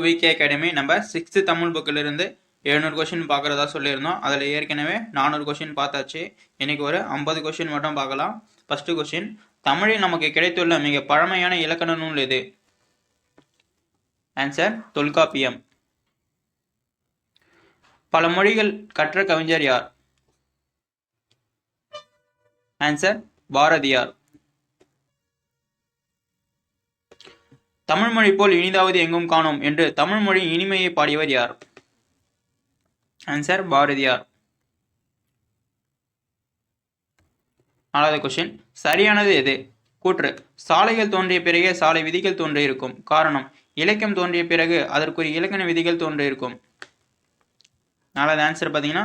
VK academy நம்ம 6th Tamil புக்கில் இருந்து 700 கொஷின் பார்க்குறதா சொல்லியிருந்தோம். அதில் ஏற்கனவே 400 கொஷின் பார்த்தாச்சு. இன்னைக்கு ஒரு 50 கொஷின் மட்டும் பார்க்கலாம். ஃபர்ஸ்ட் கொஷின், தமிழில் நமக்கு கிடைத்துள்ள மிக பழமையான இலக்கண நூல் எது? ஆன்சர் தொல்காப்பியம். பல மொழிகள் கற்ற கவிஞர் யார்? ஆன்சர் பாரதியார். தமிழ் மொழி போல் இனிதாவது எங்கும் காணோம் என்று தமிழ் மொழி இனிமையை பாடியவர் யார்? ஆன்சர் பாரதியார். 4வது கொஸ்டின், சரியானது எது? கூற்று, சாலைகள் தோன்றிய பிறகே சாலை விதிகள் தோன்றியிருக்கும். காரணம், இலக்கியம் தோன்றிய பிறகு அதற்குரிய இலக்கண விதிகள் தோன்றியிருக்கும். 4வது ஆன்சர் பார்த்தீங்கன்னா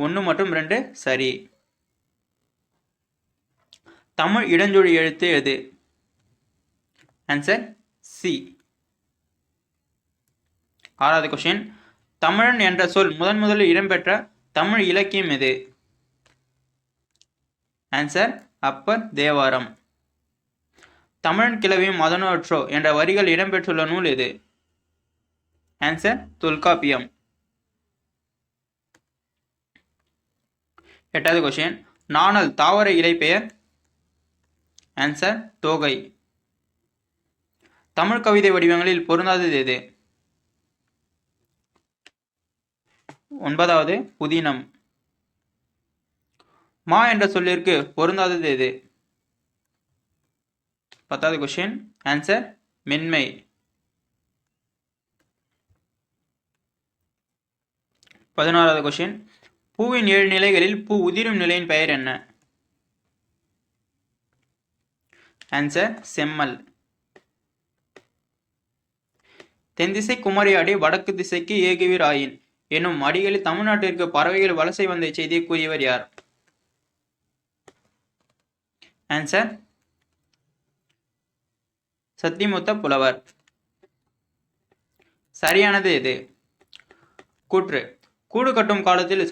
1 மற்றும் 2 சரி. தமிழ் இடஞ்சொலி எழுத்து எது? Answer C. 6வது கொஸ்டின், தமிழன் என்ற சொல் முதலில் இடம்பெற்ற தமிழ் இலக்கியம் எது? ஆன்சர் அப்பர் தேவாரம். தமிழன் கிளவியும் மதனோற்றோ என்ற வரிகள் இடம்பெற்றுள்ள நூல் எது? ஆன்சர் தொல்காப்பியம். 8வது கொஸ்டின், நாணல் தாவர இலை பெயர்? ஆன்சர் தோகை. தமிழ் கவிதை வடிவங்களில் பொருந்தாதது எது? 9வது புதினம். மா என்ற சொல்லிற்கு பொருந்தாதது எது? 10வது கொஸ்டின், ஆன்சர் மென்மை. 11வது கொஸ்டின், பூவின் 7 நிலைகளில் பூ உதிரும் நிலையின் பெயர் என்ன? ஆன்சர் செம்மல். தென்திசை குமரியாடி வடக்கு திசைக்கு ஏகுவீர் ஆயின் எனும் அடிகளில் தமிழ்நாட்டிற்கு பறவைகள் வலசை வந்த செய்தியை கூறியவர் யார்? ஆன்சர் சத்திமுத்த புலவர். சரியானது எது? கூற்று, கூடு கட்டும் காலத்தில்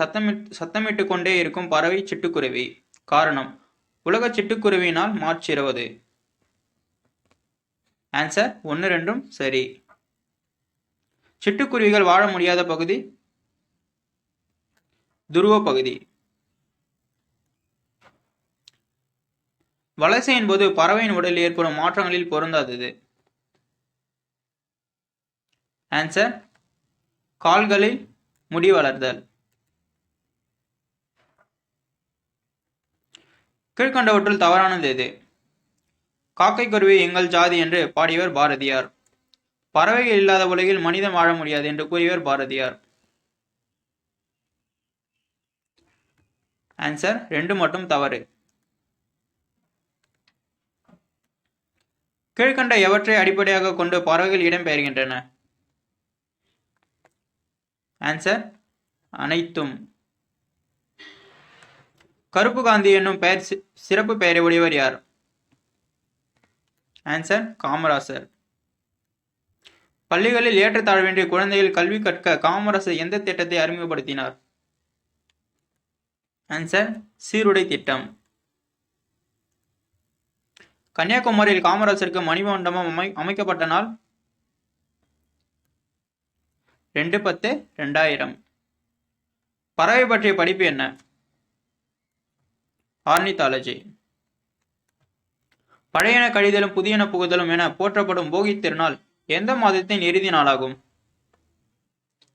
சத்தமிட்டு கொண்டே இருக்கும் பறவை சிட்டுக்குருவி. காரணம், உலக சிட்டுக்குருவியினால் மார்ச் 20. ஆன்சர் 1, 2 சரி. சிட்டுக்குருவிகள் வாழ முடியாத பகுதி? துருவ பகுதி. வலசையின் போது பறவையின் உடலில் ஏற்படும் மாற்றங்களில் பொருந்தாதது? ஆன்சர் கால்களில் முடி வளர்தல். கீழ்கண்டவற்றுள் தவறானது எது? காக்கை குருவி எங்கள் ஜாதி என்று பாடியவர் பாரதியார். பறவைகள் இல்லாத உலகில் மனிதன் வாழ முடியாது என்று கூறியவர் பாரதியார். ஆன்சர் 2 மட்டும் தவறு. கீழ்கண்ட எவற்றை அடிப்படையாக கொண்டு பறவைகள் இடம்பெயர்கின்றன? ஆன்சர் அனைத்தும். கருப்பு காந்தி என்னும் பெயர் சிறப்பு பெயரை உடையவர் யார்? ஆன்சர் காமராசர். பள்ளிகளில் ஏற்றத்தாழ்வின்றி குழந்தைகள் கல்வி கற்க காமராசர் எந்த திட்டத்தை அறிமுகப்படுத்தினார்? ஆன்சர் சீருடை திட்டம். கன்னியாகுமரியில் காமராசருக்கு மணிமண்டபம் அமைக்கப்பட்ட நாள்? 2/10/2000. பறவை பற்றிய படிப்பு என்ன? ஆர்னித்தாலஜி. பழையன கழிதலும் புதியன புகுதலும் என போற்றப்படும் போகி திருநாள் எந்த மாதத்தின் இறுதி நாளாகும்?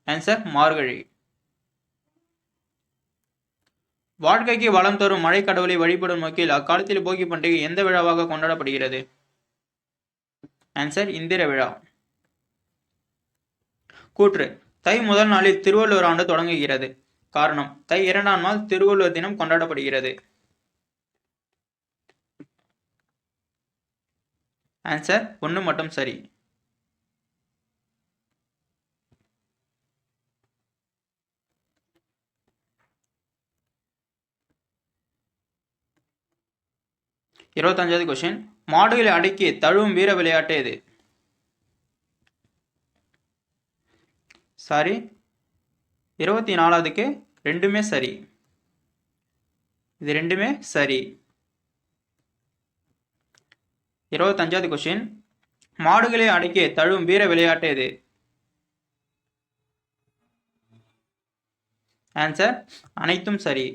ஆன்சர் மார்கழி. வாழ்க்கைக்கு வளம் தரும் மழை கடவுளை வழிபடும் நோக்கில் அக்காலத்தில் போகி பண்டிகை எந்த விழாவாக கொண்டாடப்படுகிறது? ஆன்சர் இந்திர விழா. கூற்று, தை முதல் நாளில் திருவள்ளுவர் ஆண்டு தொடங்குகிறது. காரணம், தை 2ஆம் நாள் திருவள்ளுவர் தினம் கொண்டாடப்படுகிறது. ஆன்சர் 1 மட்டும் சரி. இருபத்தஞ்சாவது கொஸ்டின், மாடுகளை அடக்கி தழுவும் வீர விளையாட்டு எது? சாரி, 24வதுக்கு 2மே சரி. இது 2மே சரி. 25வது கொஸ்டின், மாடுகளை அடக்கி தழுவும் வீர விளையாட்டு எது? ஆன்சர் அனைத்தும் சரி.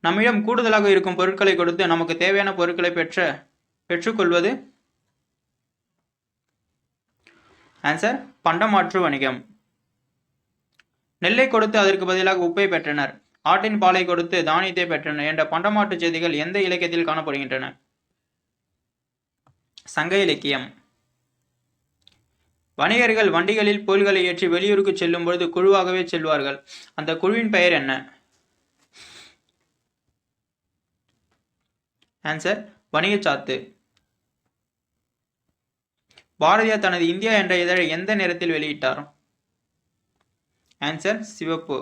நம்மிடம் கூடுதலாக இருக்கும் பொருட்களை கொடுத்து நமக்கு தேவையான பொருட்களை பெற்றுக்கொள்வது ஆன்சர் பண்டமாற்று வணிகம். நெல்லை கொடுத்து அதற்கு பதிலாக உப்பை பெற்றனர், ஆட்டின் பாலை கொடுத்து தானியத்தை பெற்றனர் என்ற பண்டமாற்று செய்திகள் எந்த இலக்கியத்தில் காணப்படுகின்றன? சங்க இலக்கியம். வணிகர்கள் வண்டிகளில் பொருள்களை ஏற்றி வெளியூருக்கு செல்லும் பொழுது குழுவாகவே செல்வார்கள். அந்த குழுவின் பெயர் என்ன? ஆன்சர் வணிகச்சாத்து. பாரதியார் தனது இந்தியா என்ற இதழை எந்த நிறத்தில் வெளியிட்டார்? ஆன்சர் சிவப்பு.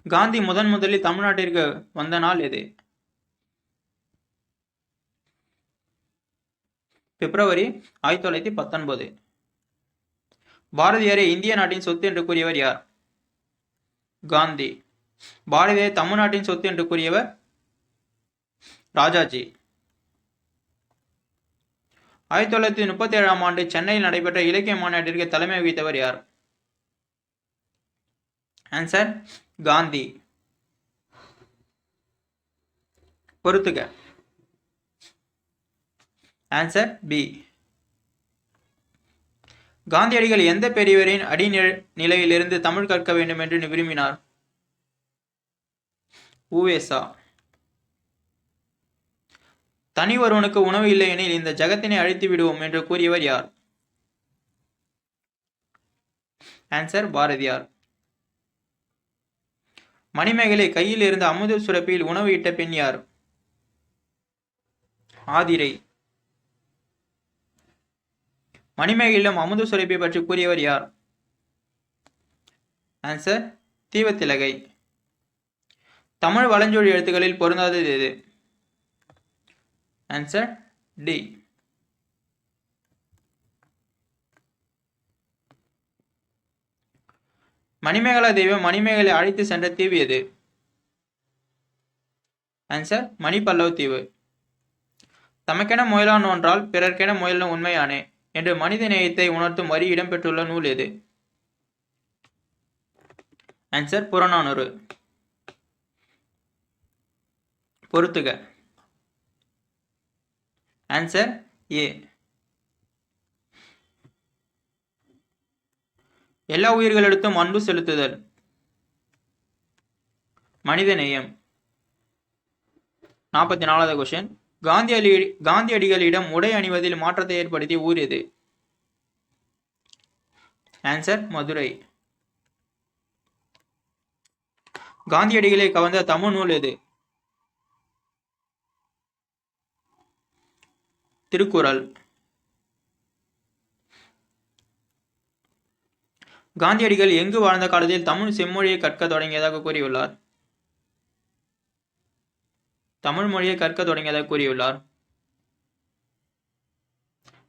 காந்தி முதலில் தமிழ்நாட்டிற்கு வந்த நாள் எது? பிப்ரவரி 1919. பாரதியாரை இந்திய நாட்டின் சொத்து என்று கூறியவர் யார்? காந்தி. பாரதியாரை தமிழ்நாட்டின் சொத்து என்று கூறியவர் ராஜாஜி. 1937ஆம் ஆண்டு சென்னையில் நடைபெற்ற இலக்கிய மாநாட்டிற்கு தலைமை வகித்தவர் யார்? ஆன்சர் காந்தி. பொறுத்துக. Answer B. காந்தியடிகள் எந்த பெரியவரின் அடிநிலையிலிருந்து தமிழ் கற்க வேண்டும் என்று விரும்பினார்? உவேசா. தனி ஒருவனுக்கு உணவு இல்லை எனில் இந்த ஜகத்தினை அழித்து விடுவோம் என்று கூறியவர் யார்? ஆன்சர் பாரதியார். மணிமேகலை கையில் இருந்த அமுத சுரப்பியில் உணவு இட்ட பெண் யார்? ஆதிரை. மணிமேகலிடம் அமுத சுரப்பை பற்றி கூறியவர் யார்? ஆன்சர் தீவத்திலகை. தமிழ் வலஞ்சொலி எழுத்துக்களில் பொருந்தாதது எது? Answer D. மணிமேகலா தெய்வம் மணிமேகலை அழைத்து சென்ற தீவு எது? ஆன்சர் மணிப்பல்லவ் தீவு. தமக்கென முயலான் ஒன்றால் பிறர்க்கென முயலும் உண்மையானே என்று மனித நேயத்தை உணர்த்தும் வரி இடம்பெற்றுள்ள நூல் எது? ஆன்சர் புறநானூறு. பொறுத்துக. Answer A. எல்லா உயிர்களிடத்தும் அன்பு செலுத்துதல் மனித நேயம். 44வது கொஸ்டின். காந்தியடிகளிடம் உடை அணிவதில் மாற்றத்தை ஏற்படுத்திய ஊர் எது? ஆன்சர் மதுரை. காந்தியடிகளை கவர்ந்த தமிழ் நூல் எது? திருக்குறள். காந்தியடிகள் எங்கு வாழ்ந்த காலத்தில் தமிழ் செம்மொழியை கற்க தொடங்கியதாக கூறியுள்ளார்? தமிழ் மொழியை கற்க தொடங்கியதாக கூறியுள்ளார்.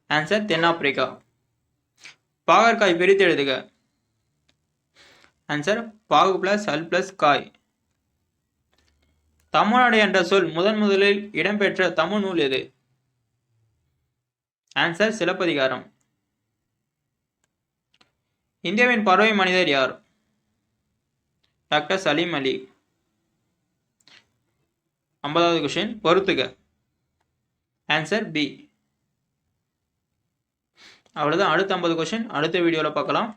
ஆன்சர் தென்னாப்பிரிக்கா. பாகற்காய் பிரித்து எழுதுக. ஆன்சர் பாகு பிளஸ் அல் பிளஸ் காய். தமிழ்நாடு என்ற சொல் முதலில் இடம்பெற்ற தமிழ் நூல் எது? ஆன்சர் சிலப்பதிகாரம். இந்தியாவின் பறவை மனிதர் யார்? டாக்டர் சலீம் அலி. 50வது கொஸ்டின். பொறுத்துக. Answer B. அவ்வளவுதான். அடுத்த 50 கொஸ்டின் அடுத்த வீடியோல பார்க்கலாம்.